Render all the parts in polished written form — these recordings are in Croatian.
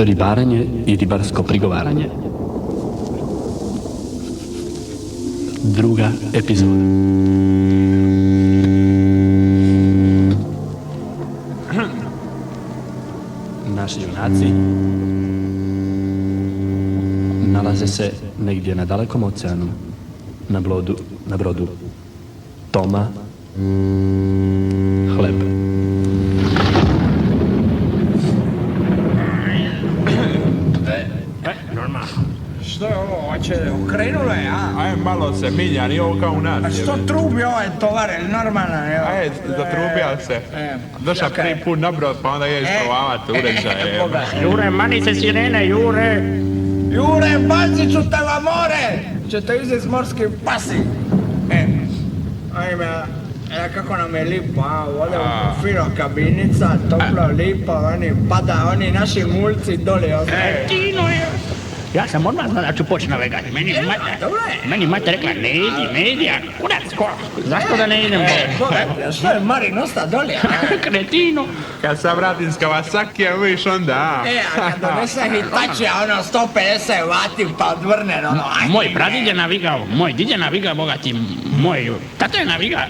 Ribarenje i ribarsko prigovaranje. Druga epizoda. Naši junaci nalaze se negdje na dalekom oceanu, na brodu Toma Hleb. Normalno. Što je ovo, hoće okrenulo je, a? Aj, malo se minja, nije ovo kao u nas. A što trubi ovaj tovar, je normalan, evo? Aj, zatrubija se. Došao prvi put na brod, pa onda je isprovavat uređaje. Jure, mani se sirene, Jure! Jure, bacit ću te va more! Ćete iziz morski pasi! Ajme, kako nam je lipo, a? Ovdje fino kabinica, toplo, lipo, oni naši mulci doli. Tino je! Ja sam odmah znao da ću poći navegat. Meni mati rekla, ne idi, a kurac, zašto da ne idem? Što je Marin osta doli, a? Kretino! Kad sam vratim s Kawasakija, vidiš onda, a? A kad donese Hitachi, 150 vati pa odvrne, Moj pradid je navigao, moj did je navigao, bogati, moj tata je navigao.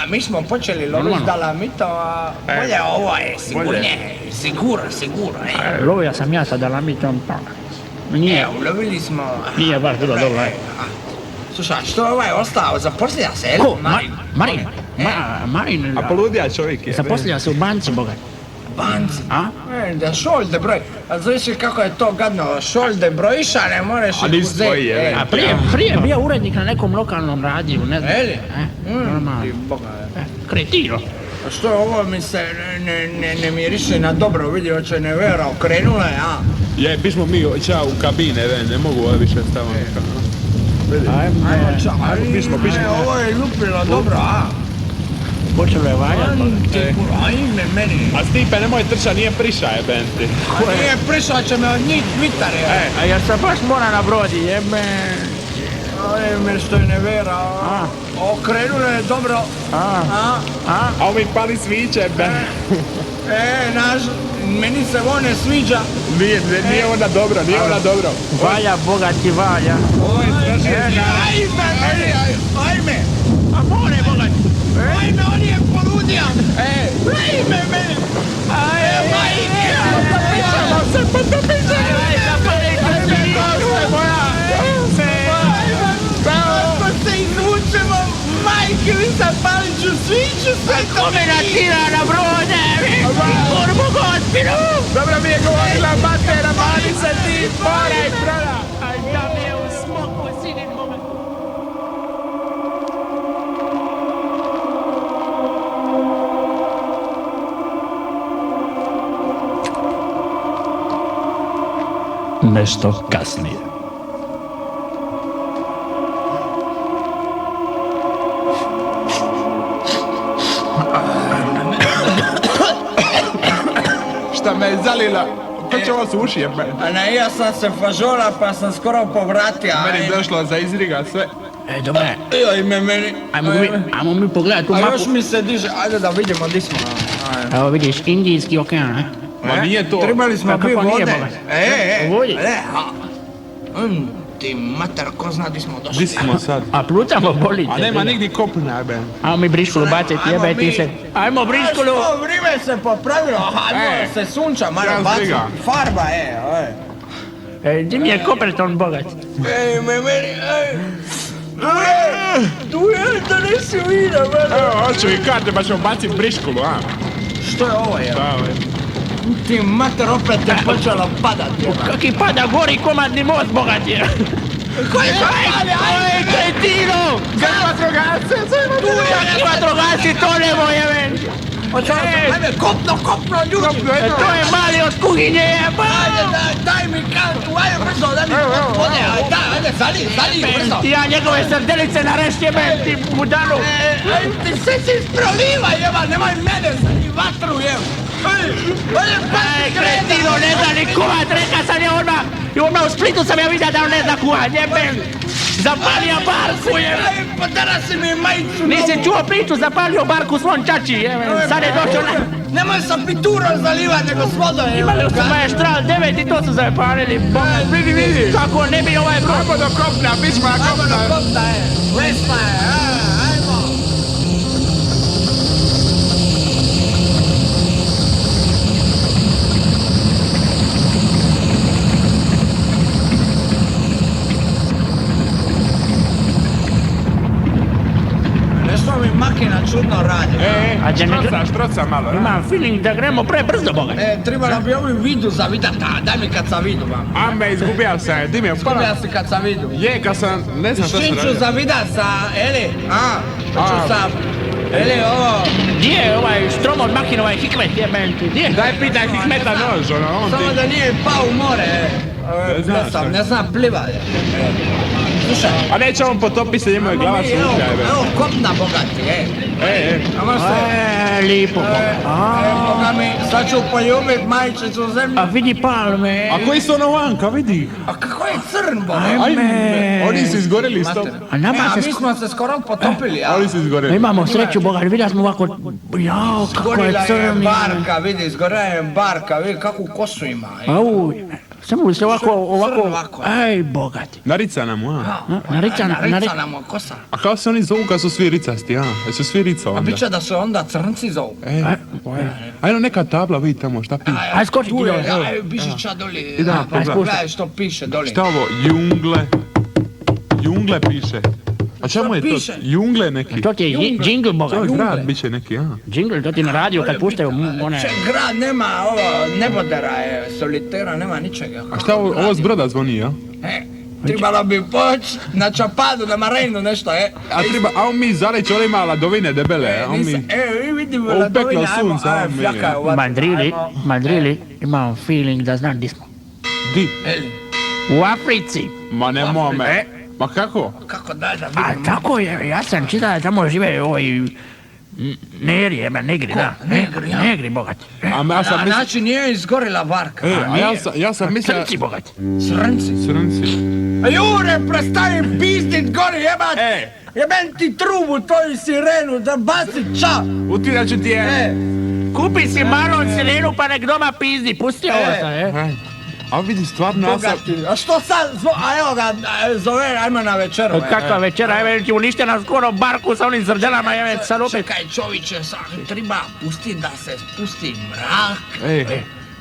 Mi smo počeli loviti dalamito, a bolje ovo je, sigurno. Lovio sam ja sa dalamitom, pa... Nije, ulovili smo... Nije baš bilo dobro, Slušaj, što je ovaj ostao? Zaposlija se, je li? Marin... A poludija čovjek je. Zaposlija se u banci, bogat. Banci? A? Da šolde broj. A znaš kako je to gadno? Šolde brojiša, ne moreš ih uzeti. A prije bio urednik na nekom lokalnom radiju, ne znam. Eli? Normalno. Kretino. A što je ovo mi se ne miriše na dobro, vidi, hoće nevera, okrenula je, a? Je, pismo mi čao u kabine, ne mogu ovo više staviti. Ajmo čao, pismo. Ovo je lupilo dobro, a? Počelo je valjati. Ajme meni. A Stipe, nemoj trča, nije priša jeben ti. A nije priša, će me od njih vitare. A ja sam baš mora na brodi, jebe. Ajme što je nevera, a? Okrenulo je dobro. A ovi pali sviće, jeben. Meni se ovo ne sviđa. Nije ona dobro, Valja, bogati, valja. Ajme! A more, bogati! Ajme, on je poludio! Ajme, meni! Majke! Potopićemo se! Ako se izvučemo, majke, mi zapalit ću sviću sve to! Kome natira na brode? Kurbu gospinu! Dobro mi je govorila matera, mali se ti, moraj proda! Aj da mi je u smoku sidin moment. Nešto kasnije. Šta me je zalila? To će ovo suši jebe. A ne, ja sam se fažola pa sam skoro povratio. Meni došlo za izriga sve. Dobro. Ajme, meni. Ajmo mi pogledat tu mapu. A još mi se diže, ajde da vidimo di smo. Evo vidiš, Indijski okean, ne? Ma nije to. Trebali smo bi vode. Vodi. Ti mater, ko zna di smo došli. Di smo sad? A plutamo bolice. A nema nigdje kopna jebe. Ajmo mi Briškulu bacit, jebe ti se. Ajmo Briškulu! Što vrime se popravilo, ajmo se sunča, malo baci. Farba, Di mi je Koperton bogat? Meni, tu je, da nisi vidio, Evo, hoću i karte, pa ćemo bacit Briškulu, a? Što je ovo, Ti mater opet je počelo padat. Kaki pada gori komadni most bogat je. Koji se pali, ajme, kretino! Tu je vatrogasci, to nemo jeven! Ajme, kopno, ljudi! To je mali od kuhinje, jeba! Ajde, daj mi kantu, ajde brzo, daj mi vode, ajde, zali, brzo! Ja njegove srdelice nareš jebem ti budalu! Ti se si isproliva, jeba, nemoj mene, zali vatru, jeba! Kretino, ne zna ni kuhat, reka sam je odmah. I odmah u Splitu sam ja vidio da on ne zna kuhat, jebem. Zapalio barku, jebem. Pa danas si mi majicu Nisi novu. čuo priču, zapalio barku svom čači, jebem. Sad je došao na... Nemoj sa piturom zalivat, nego s vodom. Imali su maestral 9 i to su zapalili. Boga, vidi. Kako ne bi ovaj broj. Ajmo do kopna, pismo na Ajmo kopna. do kopna, Vespa je, ajmo. Nešto mi makina čudno radi. A da ne Štroca malo. Imam feeling da gremo prebrzo, boga. Trebalo bi ovi vidu zavidat, daj mi kad sam vidu vam. Ame, izgubio sam, di mi je Skubija si kad sam vidu. Je, kad sam, ne znam S što sam čim ću radio. zavidat sa, Eli? Ću sa, Eli, ovo, Gdje je ovaj štrom od makina, ovaj hikmet, jebem ti, gdje? Daj pitaj Hikmeta nož, ono, on samo ti... da nije pao u more. Ne znam pliva. Slušaj. A neće on potopiti se, njemu je glava slučaj, Evo kopna bogati, Ajmo se. Lipo, boga. Boga mi, sad ću poljubit majčicu u zemlju. A vidi palme. A koji su ono vanka, vidi? A kako je crn, boga? Ajme, oni su izgoreli s tom. A nama A se mi smo se skoro potopili, a? Oni su izgoreli. imamo sreću, boga, vidjeli smo ovako, jao, kako je Zgorila je crni. barka, vidi, zgorila je barka, vidi kakvu kosu ima. Au, samo se ovako, ovako. aj, bogati. Naricana mu, a? Naricana mu kosa. A kao se oni zovu kad su svi ricasti, a? Jesu svi rica A onda? bit će da se onda crnci zovu. Ajno neka tabla, vidi tamo, šta piše? Aj, skoči ti Tu je, dole. aj, Bižića doli. Da, Pogledaj što piše doli. Šta ovo? Jungle piše. A čemu je to? piše? Jungle neki. To ti je džingl, boga. To je grad biće neki, a? Džingl, to ti na radio kad puštaju one... Če grad nema ovo, nebodera je, solitera, nema ničega. A šta ovo s broda zvoni, a? Trebalo bi poć na Čapadu, na Marinu, nešto, A on mi Zarić, on ima ladovine debele, on mi... Vidimo Ovo ladovine, peklo sunce, ajmo, ajmo, fljaka u vatru, Mandrili, imam feeling da znam di smo. Di? U Africi. Ma nemoj me. Ma kako? Kako da A vidimo? tako je, ja sam čitao da tamo žive negri, negri, da. Negri, ja. Negri, bogati. A ja sam mislio... Znači nije izgorila barka. Ja sam mislio... Crnci, bogati. Srnci. Srnci. Jure, prestavi pizdit gori, jebat! Jebem ti trubu, tvoju sirenu, da baci ča! Utirat ću ti je. Kupi si malo sirenu pa nek doma pizdi, pusti ovo sad, A vidi, stvarno, ja sam... Bogati. A što sad, a evo ga, zove, ajmo na večeru. Kakva večera, evo ti uništena skoro barku sa onim zrdelama, evo sad opet. Čekaj čovječe, sad treba pusti da se spusti mrak.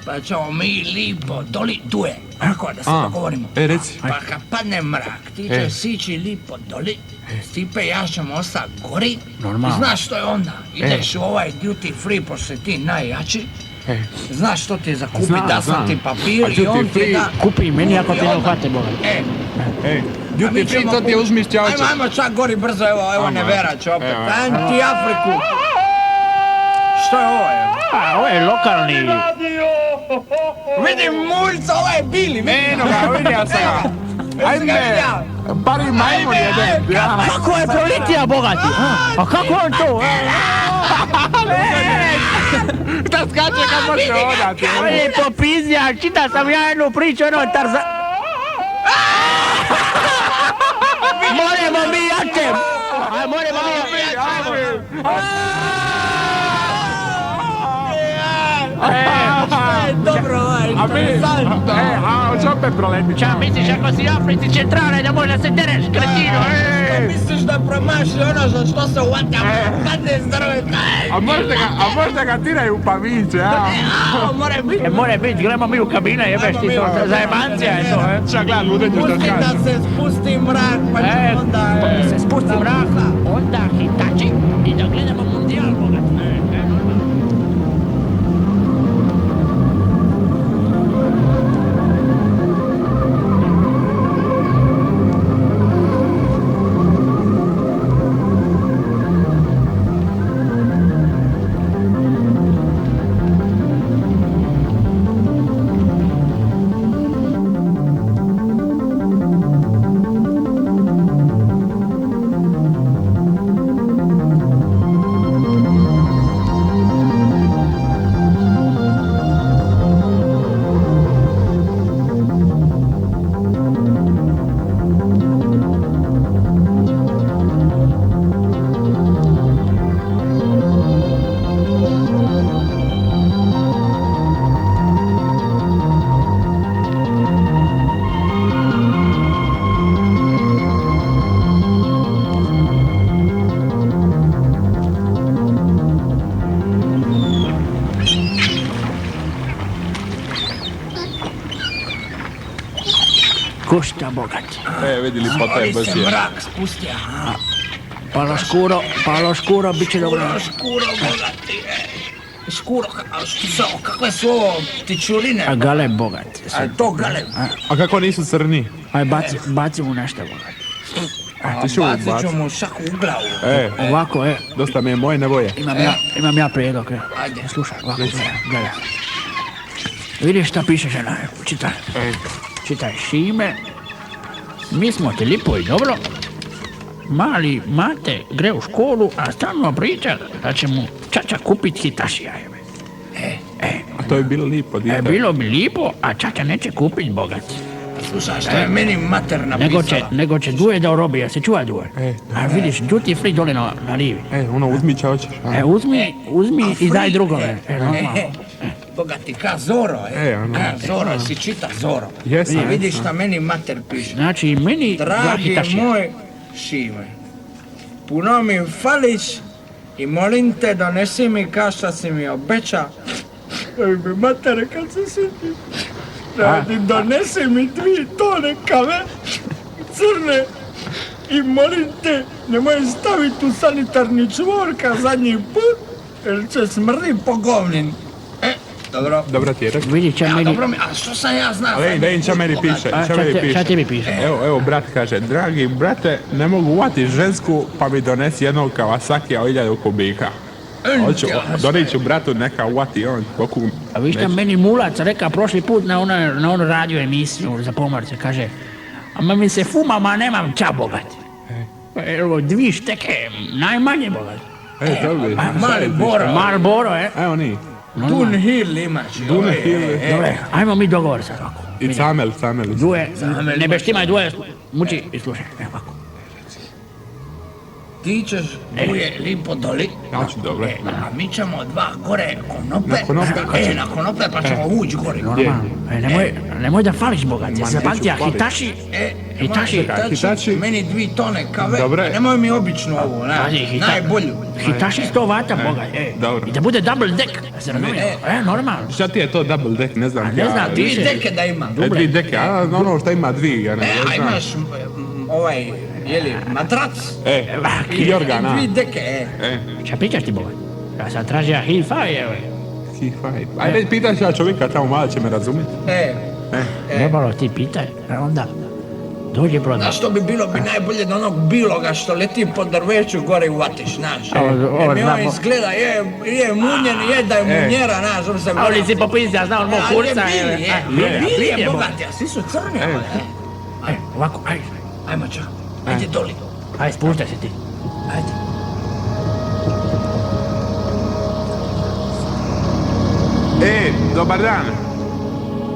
Pa ćemo mi lipo doli, tu je, tako da se pogovorimo. Reci. Pa kad padne mrak, ti će sići lipo doli, Stipe, ja ćemo ostati gori. Normalno. Znaš što je onda? Ideš u ovaj duty free, pošto si ti najjači. Znaš što ti je za kupit, da sam ti papir i on ti da... Kupi meni ako ti ne uhvate, boga. Duty free, to ti uzmiš čaoče. Ajmo čak gori brzo, evo Nevera će opet. Dajem ti Afriku. Što je ovo? A, ovo je lokalni. Vidim muljca, ovo je Bili, Eno ga, vidio sam ga. Ajme, bari majmun jedan. Kako je policija, bogati? A kako on to? Šta skače kad može odati? On je popizdja, čita sam ja jednu priču, jedno Tarzan... Moramo mi jače! Moramo mi jače! Dobro, A mi, a hoće opet proletiti. Ča misliš ako si Africi centrale da možda se dereš, kretino? misliš da promaši ono za što se uvatam? Padne zdrave, A možda ga tiraju u paviće, a? More biti. More biti, gremo mi u kabine, jebeš ti to, zajebancija je to, Čak gledam ludenje što Pusti kaže. da se spusti mrak, pa ćemo onda... se spusti mrak, onda hitači i da gledamo mundijal, bogat. Kušta bogat. Vidi lipota je Oli se brzija. mrak spustija. Palo škuro, bit će dobro. Škuro bogati. Škuro, kakve su ovo tičuline? A gale bogat. A to galeb. A kako nisu crni? Aj, baci mu nešto bogat. Ti ću Bacit baci. ću mu šaku u glavu. Ovako, Dosta mi je moje nevoje. imam ja prijedlog, Ajde. Slušaj, ovako, gledaj. Vidiš šta piše žena, čitaj. Čitaj, Šime. Mi smo ti lipo i dobro. Mali Mate gre u školu, a stalno priča da će mu čača kupit hitašija. A to je bilo lipo, dijete. Bilo bi lipo, a čača neće kupit bogat. Slušaj, što je meni mater napisala? Nego će Duje da orobi, ja se čuva Duje. A vidiš, duty free dole na rivi. Ono, uzmi ća hoćeš. Uzmi i daj drugome. Normalno. Bogati, ka Zoro, Ka Zoro, si čita Zoro. Jesam. I vidiš šta meni mater piše. Znači, meni dva Dragi hitašija. moj Šime, puno mi fališ i molim te donesi mi kao što si mi obeća. Ej mi matere kad se sjetim. Da ti donesi mi 2 tone kave crne i molim te nemoj staviti u sanitarni čvor ka zadnji put jer će smrdi po govnin. Dobro. Dobro ti je rekao. Vidi će Ja, meni... dobro mi, a što sam ja znao? Da im ča meni piše. Ča meni Šta piše. tebi piše? Evo, brat kaže, dragi brate, ne mogu uvati žensku, pa mi donesi jednog Kawasakija o 1000 kubika. Donijet ću bratu neka uvati on, koliko... A vi šta meni Mulac reka prošli put na onu radio emisiju za pomorce, kaže a mi se fumam, a nemam ča bogat. Evo, 2 šteke, najmanje bogat. Dobri. Mali Boro. Marlboro, Evo ni. Dunhill imaš. Dobre, ajmo mi dogovor sad ovako. I camel. Duje, ne beštimaj Duje, muči i slušaj, ovako. Ti ćeš Duje lipo doli. Ja ću dobro. A mi ćemo 2 gore konope. Na konope, Na konope pa ćemo ući gore. Normalno. Nemoj da fališ bogat, jer se pamtija Hitaši. Hitachi. Meni 2 tone kave. Dobre. Nemoj mi običnu ovu, najbolju. Hitaši 100 vata bogat, Dobro. I da bude double deck, da se razumije. Normalno. Šta ti je to double deck, ne znam. ne znam, ti- 2 deke da ima. 2 deke, a ono što ima 2, ja ne A znam. imaš ovaj, jeli, matrac. I organa. 2 deke, Šta pričaš ti bogat? Ja sam tražio Hi-Fi, evo. Ajde, pitaj se ja čovjeka tamo, malo će me razumjeti. Trebalo ti pitaj, a onda dođi prodaj. Znaš što bi bilo najbolje da onog biloga što leti po drveću gore uvatiš, znaš. Ovo Mi on znamo. izgleda, je munjen, je da je munjera, znaš, on se A oni si popizdi, ja znam, mog kurca. Bili je bogati, a svi su crni. Ovako, ajde. Ajmo čak, ajde doli. Ajde, spuštaj se ti. Ajde. Dobar dan.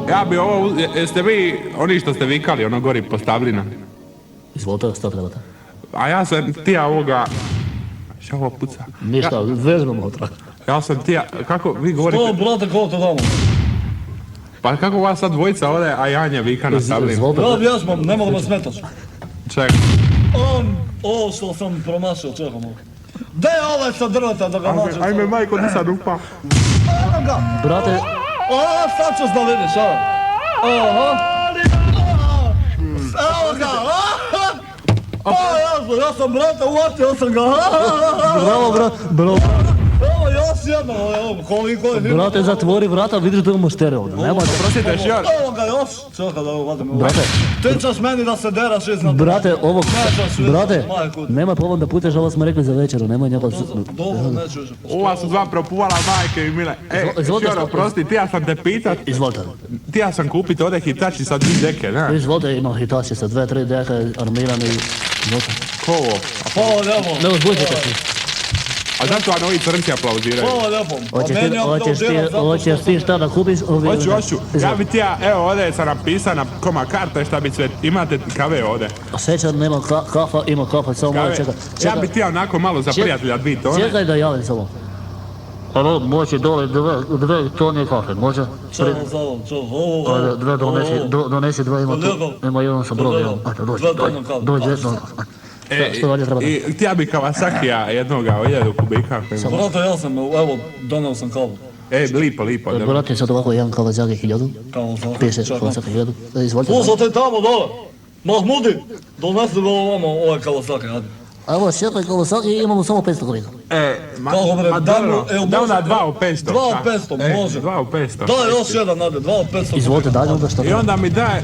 Ja bi ovo, jeste vi, oni što ste vikali, ono gori po stablina. Izvolite, šta trebate? A ja sam tija ovoga... Šta ovo puca? Ništa, vežbamo unutra. Ja sam tija, kako vi govorite? brate, kako to damo? Pa kako vas sad dvojica ode, a Janja vika na stablinu? Izvolite. Vježbam, ne mogu me smetaš. Čekaj. Ovo što sam promašio, čekaj malo. Gdje je ovaj sa drveta da ga nađem? Ajme, majko, ti sad upa. Evo ga! Brate, Sad ćeš da vidiš, evo. Evo ga! Ja sam brate, uvatio sam ga! bravo, Evo još jedno, evo, koliko je vidio. brate, zatvori vrata, vidiš da imamo stereo ovdje, nemojte. Prostite još. Evo ga još! Čekaj da uvatim. Brate, Ti ćeš meni da se deraš iznad. brate, ovog, Nećeš više, brate, majku. nema problem da puteš, ovo smo rekli za večeru, nemoj njega... Dobro, neću više. Ova su 2 propuvala majke i mile. Izvolite, Šoro, prosti, ti ja sam te pitat. Izvolite, Ti ja sam kupit ovdje Hitachi sa 2 deke, ne? izvolite, ima Hitachi sa 2-3 deke, armirani, izvolite. Ko ovo? Hvala lijepo. Ne uzbuđite se. A zašto vam ovi crnci aplauziraju? Hvala lijepo. Hoćeš ti šta da kupiš? Hoću. Ja bi ti ja, evo ovdje sam napisana koma karte šta bi sve, imate kave ovdje. Sjećam, nema kafa, ima kafa, samo malo Kave. čekaj. Ja bi ti ja onako malo za prijatelja 2 tone. Čekaj da javim samo. Alo, može dole 2 tone kafe, može? Donesi 2, ima jedan sa brodom. Ajde, dođi, što dalje treba? I ti ja bi Kawasakija jednoga o 1000 kubika. Brate, ja sam, evo, donao sam kavu. Lipo, dobro. Brate, sad ovako jedan Kawasaki 1000. Kawasaki, Piše čekaj. Kawasaki 1000. Izvolite. Slušajte tamo dole. Mahmudi, donesi ga ovamo ovaj Kawasaki, ajde. A evo, čekaj Kawasaki imamo samo 500 kubika. Kako bre, dobro, evo, da onda može, 2 u 500. 2 u 500, može. 2 u 500. Daj još jedan, ajde, 2 u 500. Izvolite dalje onda što I treba. onda mi daje,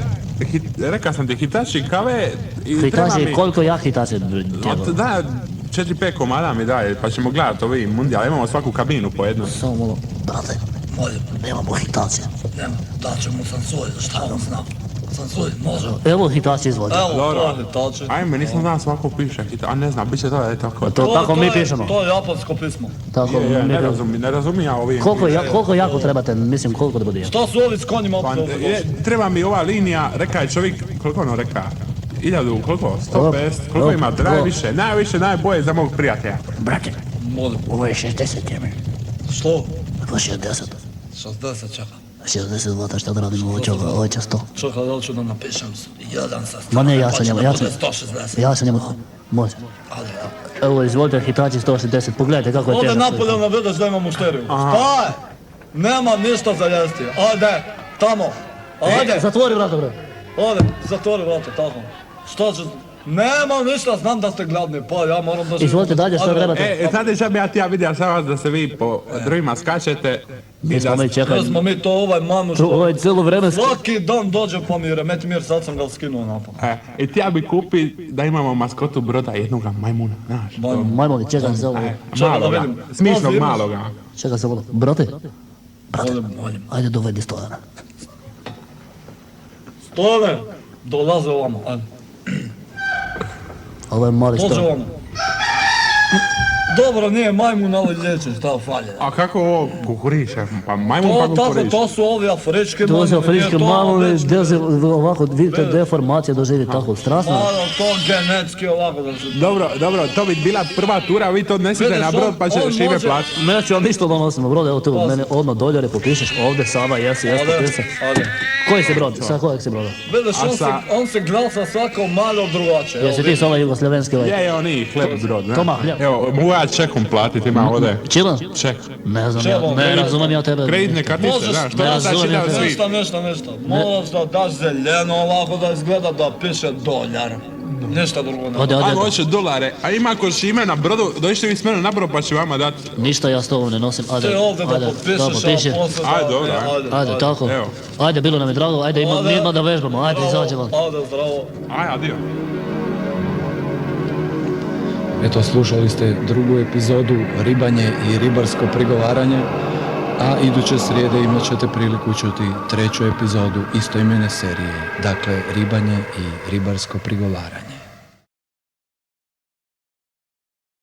rekao sam ti, Hitachi kave i treba Hitachi, mi... koliko ja Hitachi treba? Da, 4-5 komada mi daje, pa ćemo gledati ovi mundijal, imamo svaku kabinu po jednu. Samo malo, brate, Molim, nemamo Hitachi. nema, daćemo Sansui, šta on zna? Sansui, može. Evo Hitachi, izvolite. Evo, Dobro. to je Hitachi. Ajme, nisam znao svako piše, a ne znam, bit će to je tako. To tako mi pišemo. To je japansko pismo. Tako mi Ne pišemo. razumijem ja ovim. Koliko jako trebate, mislim koliko da bude? Šta su ovi s konjima Pa, opet ovdje? treba mi ova linija, reka je čovjek, koliko ono reka? 1000, koliko? 150, koliko Op, ima? op. Najviše, najbolje za mog prijatelja. Brate, Molim, ovo je 60 jeme. što? Pa 60. 60 čeka. 60 vata, šta da radimo ovo će 100. Čekaj, ja ću da napišem jedan sa Ma ne, ja pa sam će njemu, da ja bude sam. 160. Ja sam njemu, može. Ajde, ja. Evo, izvolite Hitachi 160, pogledajte kako je Ovdje težak. napoljeno vidiš da imam mušteriju. Staj! Nema ništa za jesti. Ajde, tamo. Ajde, Zatvori vrata, bre. ajde, zatvori vrata, tako. Šta ću... Nema ništa, znam da ste gladni, pa ja moram da živim. Izvolite dalje, šta Ajde. trebate? Znate šta bi ja vidio sam vas da se vi po drugima skačete? Mi smo mi čekali. Ne smo mi to ovaj manu Ovo što... je cijelo vreme... Svaki dan dođe pa mi remeti mir, sad sam ga skinuo napad. I ti ja bi kupi da imamo maskotu broda jednoga majmuna, znaš. Majmoni, čekam se ovo. Čekaj da Maloga, vidim. smišnog Pazi, imaš- maloga. Čekam se ovo. Brate, Molim. ajde dovedi Stojana. Stojane, dolaze ovamo, ajde. Ovo je mali Dođe Stojan. ovamo. Dobro, nije majmun, ali liječe, šta falje. A kako ovo kukuriše? Pa majmun To pa tako, kukuriš. to su ovi afrički To su afričke nije to mamone, već- gdje se ovako, vidite, deformacija doživi tako strašno. Malo to genetski ovako da se... Dobro, to bi bila prva tura, vi to odnesite Vidiš, na brod pa će on Šime može- platiti. Neću vam ništa donosimo, brode, evo tu, mene odmah dođere, popišeš ovdje, Sava, jesi, Ajde, potpisao. ajde. Koji si brod, sa kojeg si broda? Vidiš, A sa- on se glasa svako malo drugačije. evo, Jesi ti s ovaj jugoslavenski ovaj? Je, oni hleb brod, ne? Toma, hljeb. Evo, mogu ja čekom platiti, ima ovdje. Čilan? Ček. Ne znam, Čelo, ja, ne kredit. razumijem ja tebe. Kreditne kartice, Možeš- znaš, to ne je znači razumijem da te. svi. Ništa. Moraš da daš zeljeno ovako da izgleda da piše doljar. Ništa drugo ne. Ode, Ajmo, ode, hoće dolare, a ima ko Šime na brodu, dođite vi s mene na brod pa ću vama dati. ništa ja s tobom ne nosim, ajde, Ti ovdje da ajde, potpišeš, da potpiši. a poslije... Ajde, dobro, Ajde, tako. Evo. Ajde, bilo nam je drago, ajde, ima da vežbamo, ajde, izađemo. Ajde, zdravo. Aj, adio. Eto, slušali ste drugu epizodu Ribanje i ribarsko prigovaranje, a iduće srijede imat ćete priliku čuti treću epizodu istoimene serije, dakle Ribanje i ribarsko prigovaranje.